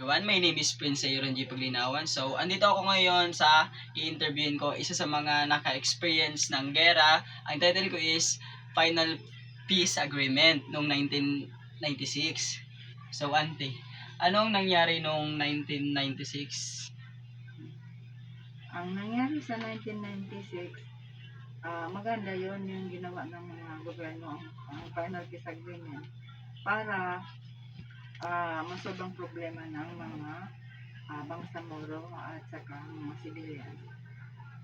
everyone, my name is Prince Aaron G. Paglinawan. So, andito ako ngayon sa i-interviewin ko isa sa mga naka-experience ng gera. Ang title ko is Final Peace Agreement noong 1996. So, ante, anong nangyari noong 1996? Ang nangyari sa 1996, maganda yon yung ginawa ng mga gobyerno, ang final peace agreement, para masolve ang problema ng mga bangsamoro at saka mga civilian.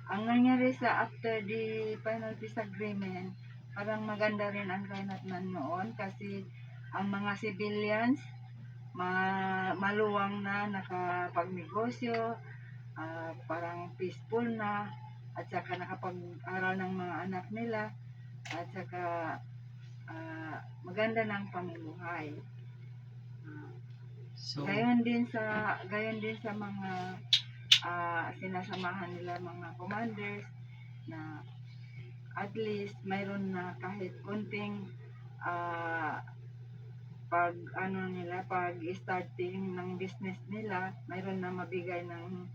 Ang nangyari sa after the final peace agreement, parang maganda rin ang kainatnan noon kasi ang mga civilians maluwang na nakapagnegosyo, parang peaceful na, at saka nakapag-aral ng mga anak nila, at saka maganda ng pamumuhay. So, Gayon din sa mga sinasamahan nila mga commanders, na at least mayroon na kahit konting pag starting ng business nila, mayroon na mabigay ng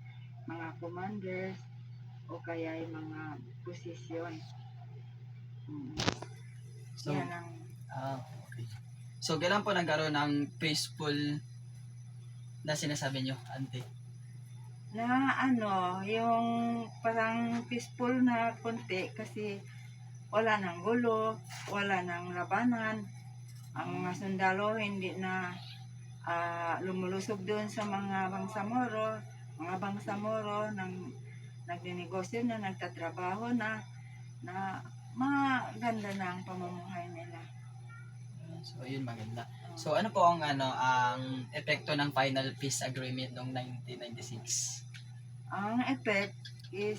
mga commanders o kaya yung mga posisyon. so, Yan ang okay. So, kailan po nagkaroon ng peaceful na sinasabi nyo, ante? yung parang peaceful na konti kasi wala nang gulo, wala nang labanan. Ang mga sundalo hindi na lumulusog doon sa mga bangsamoro nagninegosyo na, nagtatrabaho na maganda na ang pamumuhay nila. So, yun maganda. So, ano po ang epekto ng Final Peace Agreement noong 1996? Ang effect is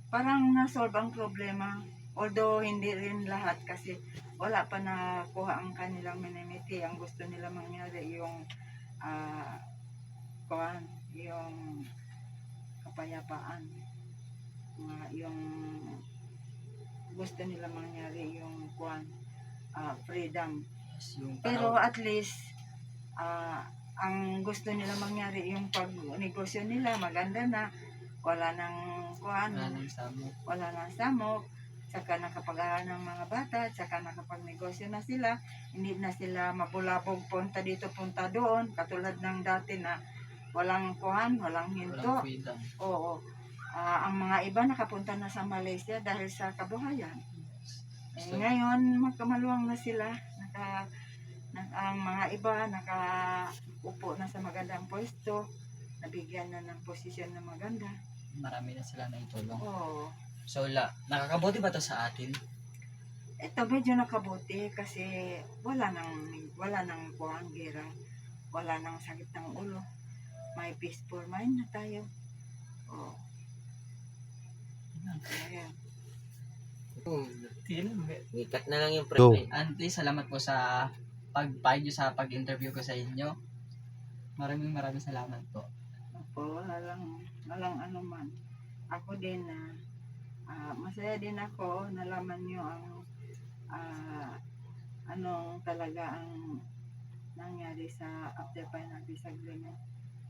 parang na-solve ang problema, although hindi rin lahat kasi wala pa nakuha ang kanilang minimiti. Ang gusto nila mangyari yung yung kapayapaan, yung gusto nila mangyari yung freedom. Yung Pero at least ang gusto nila mangyari yung pagnegosyo nila maganda na, wala nang wala nang samok, saka nakapag-aral ng mga bata, saka nakapag-negosyo na sila, hindi na sila mabulabog punta dito punta doon katulad ng dati na walang hinto. Oo. Ang mga iba nakapunta na sa Malaysia dahil sa kabuhayan. Ngayon magkamaluwang na sila, ang mga iba nakaupo na sa magandang pwesto, nabigyan na ng posisyon na maganda. Marami na sila na itulong. Oo. So, nakakabuti ba to sa atin? Ito medyo nakabuti kasi wala nang gera, wala nang sakit ng ulo, may peaceful mind na tayo. Oo. Ayan. Ikat na lang yung Go. pre. Auntie, salamat po sa pag-pahid sa pag-interview ko sa inyo. Maraming salamat po. Opo, walang ano man. Ako din masaya din ako, nalaman nyo ang anong talaga ang nangyari sa after final peace agreement,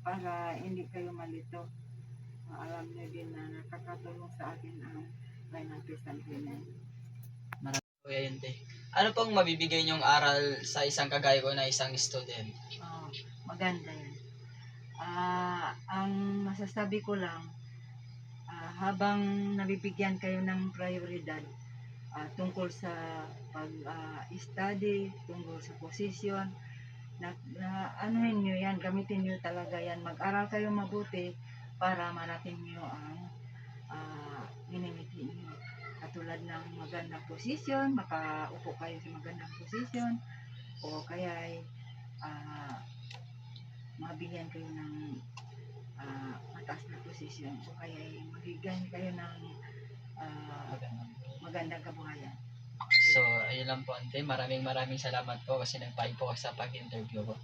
para hindi kayo malito. Alam nyo din na nakakatulong sa akin ang final peace agreement. Kuya Yente, ano pong mabibigay niyong aral sa isang kagaya ko na isang student? Maganda yan. Ang masasabi ko lang, habang nabibigyan kayo ng prioridad tungkol sa pag-study, tungkol sa posisyon, anuhin nyo yan, gamitin nyo talaga yan. Mag-aral kayo mabuti para marating nyo ang minimiti nyo. Katulad ng magandang posisyon, makaupo kayo sa magandang posisyon, o kaya mabigyan kayo ng mataas na posisyon, o kaya mabigyan kayo ng magandang kabuhayan. So, ayun lang po, Ante. Maraming salamat po kasi nagpahin po sa pag-interview ko.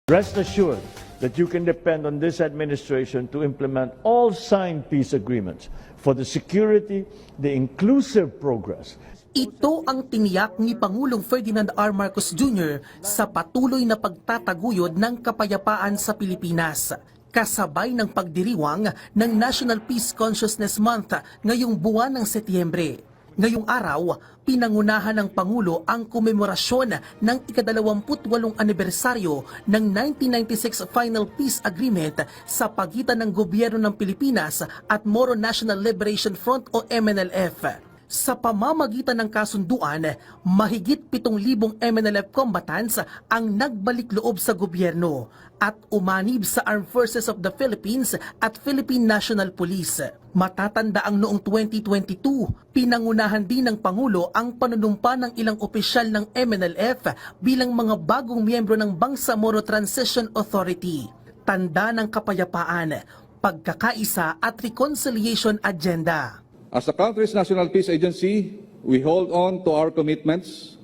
Rest assured, that you can depend on this administration to implement all signed peace agreements for the security, the inclusive progress. Ito ang tiniyak ni Pangulong Ferdinand R. Marcos Jr. sa patuloy na pagtataguyod ng kapayapaan sa Pilipinas. Kasabay ng pagdiriwang ng National Peace Consciousness Month ngayong buwan ng Setyembre. Ngayong araw, pinangunahan ng Pangulo ang komemorasyon ng ika-28 anibersaryo ng 1996 Final Peace Agreement sa pagitan ng gobyerno ng Pilipinas at Moro National Liberation Front o MNLF. Sa pamamagitan ng kasunduan, mahigit 7,000 MNLF combatants ang nagbalik loob sa gobyerno at umanib sa Armed Forces of the Philippines at Philippine National Police. Matatanda ang noong 2022, pinangunahan din ng Pangulo ang panunumpa ng ilang opisyal ng MNLF bilang mga bagong miyembro ng Bangsamoro Transition Authority. Tanda ng kapayapaan, pagkakaisa at reconciliation agenda. As the country's National Peace Agency, we hold on to our commitments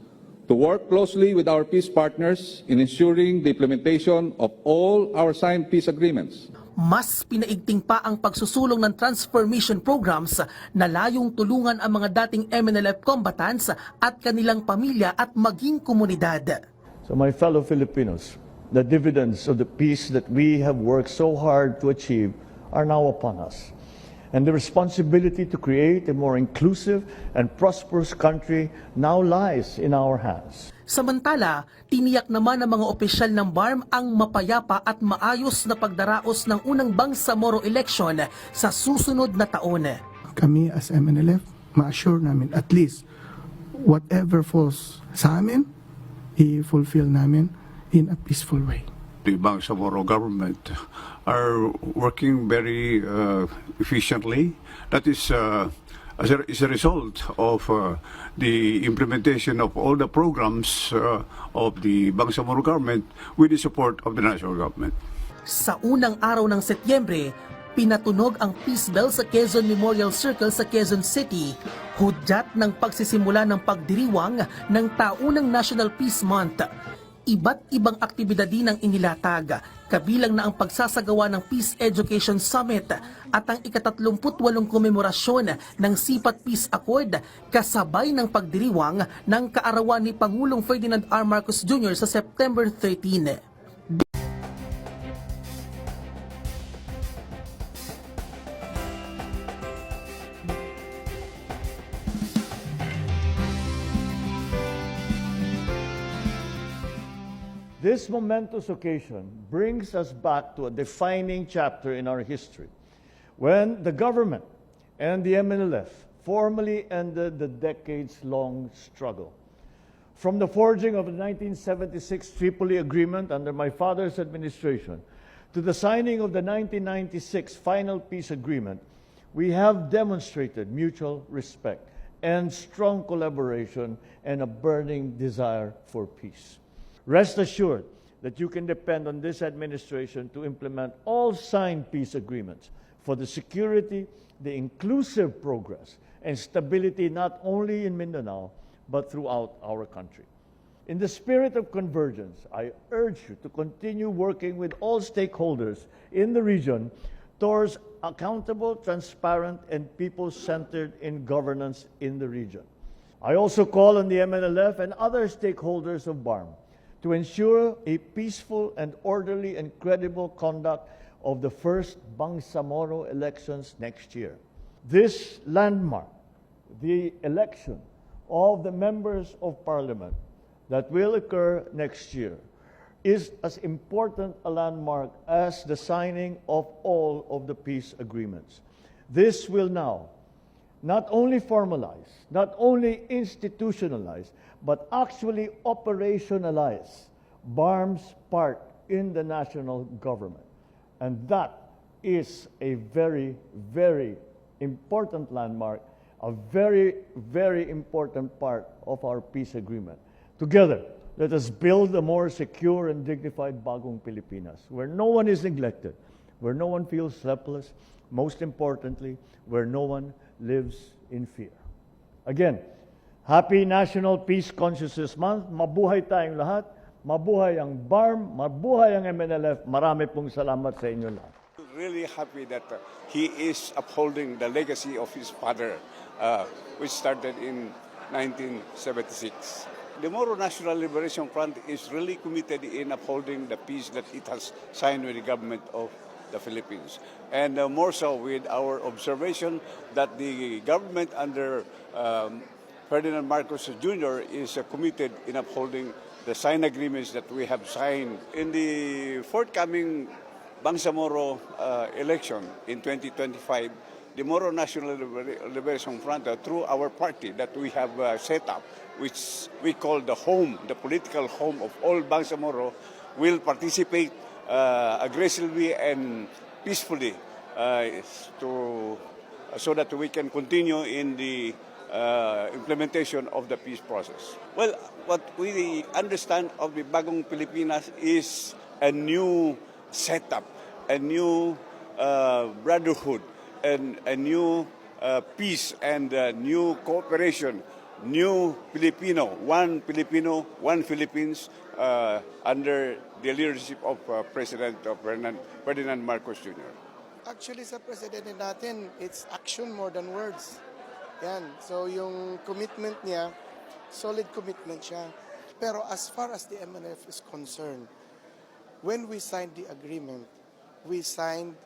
to work closely with our peace partners in ensuring the implementation of all our signed peace agreements. Mas pinaigting pa ang pagsusulong ng transformation programs na layong tulungan ang mga dating MNLF combatants at kanilang pamilya at maging komunidad. So my fellow Filipinos, the dividends of the peace that we have worked so hard to achieve are now upon us. And the responsibility to create a more inclusive and prosperous country now lies in our hands. Samantala, tiniyak naman ng mga opisyal ng BARM ang mapayapa at maayos na pagdaraos ng unang Bangsamoro election sa susunod na taon. Kami as MNLF, ma-assure namin at least whatever falls sa amin, i-fulfill namin in a peaceful way. The Bangsamoro government are working very efficiently. That is as a result of the implementation of all the programs of the Bangsamoro government with the support of the national government. Sa unang araw ng Setyembre, pinatunog ang peace bell sa Quezon Memorial Circle sa Quezon City, hudyat ng pagsisimula ng pagdiriwang ng taunang National Peace Month. Iba't ibang aktibidad din ang inilatag, kabilang na ang pagsasagawa ng Peace Education Summit at ang ika-38 komemorasyon ng Sipat Peace Accord kasabay ng pagdiriwang ng kaarawan ni Pangulong Ferdinand R. Marcos Jr. sa September 13. This momentous occasion brings us back to a defining chapter in our history, when the government and the MNLF formally ended the decades-long struggle. From the forging of the 1976 Tripoli Agreement under my father's administration to the signing of the 1996 Final Peace Agreement, we have demonstrated mutual respect and strong collaboration and a burning desire for peace. Rest assured that you can depend on this administration to implement all signed peace agreements for the security, the inclusive progress, and stability not only in Mindanao, but throughout our country. In the spirit of convergence, I urge you to continue working with all stakeholders in the region towards accountable, transparent, and people-centered in governance in the region. I also call on the MNLF and other stakeholders of BARM to ensure a peaceful and orderly and credible conduct of the first Bangsamoro elections next year. This landmark, the election of the members of parliament that will occur next year, is as important a landmark as the signing of all of the peace agreements. This will now not only formalize, not only institutionalize, but actually operationalize BARM's part in the national government. And that is a very, very important landmark, a very, very important part of our peace agreement. Together, let us build a more secure and dignified Bagong Pilipinas, where no one is neglected, where no one feels helpless, most importantly, where no one lives in fear. Again, Happy National Peace Consciousness Month. Mabuhay tayong lahat. mabuhay ang BARM, mabuhay ang MNLF. Marami pong salamat sa inyo lahat. Really happy that he is upholding the legacy of his father, which started in 1976. The Moro National Liberation Front is really committed in upholding the peace that it has signed with the government of the Philippines. And more so with our observation that the government under Ferdinand Marcos Jr. is committed in upholding the signed agreements that we have signed. In the forthcoming Bangsamoro election in 2025, the Moro National Liberation Front, through our party that we have set up, which we call the home, the political home of all Bangsamoro, will participate aggressively and peacefully so that we can continue in the implementation of the peace process. Well, what we understand of the Bagong Pilipinas is a new setup, a new brotherhood, and a new peace and new cooperation, new Filipino, one Philippines under the leadership of President Ferdinand Marcos Jr. Actually, sa presidente natin, it's action more than words. Yan. So, yung commitment niya, solid commitment siya. Pero as far as the MNF is concerned, when we signed the agreement, we signed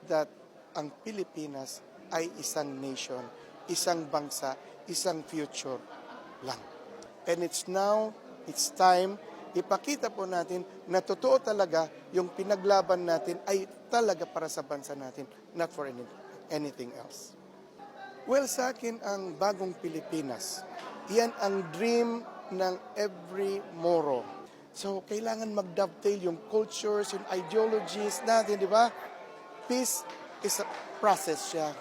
that ang Pilipinas ay isang nation, isang bansa, isang future lang. And it's time, ipakita po natin na totoo talaga yung pinaglaban natin ay talaga para sa bansa natin, not for anything else. Well, sa akin, ang Bagong Pilipinas, yan ang dream ng every Moro. So, kailangan mag-dovetail yung cultures, yung ideologies natin, di ba? Peace is a process siya.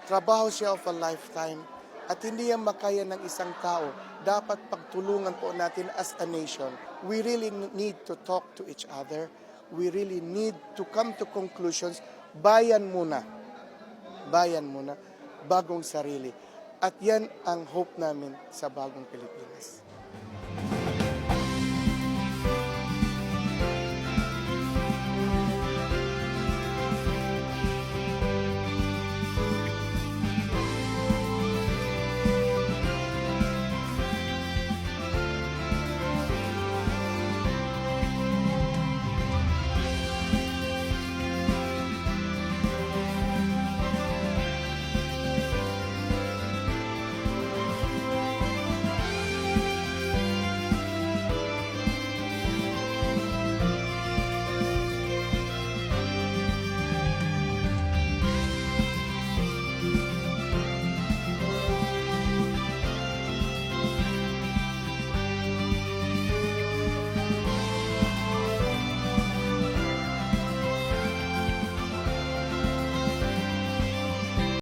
Trabaho siya of a lifetime. At hindi yan makaya ng isang tao. Dapat pagtulungan po natin as a nation. We really need to talk to each other. We really need to come to conclusions. Bayan muna, bagong sarili. At yan ang hope namin sa Bagong Pilipinas.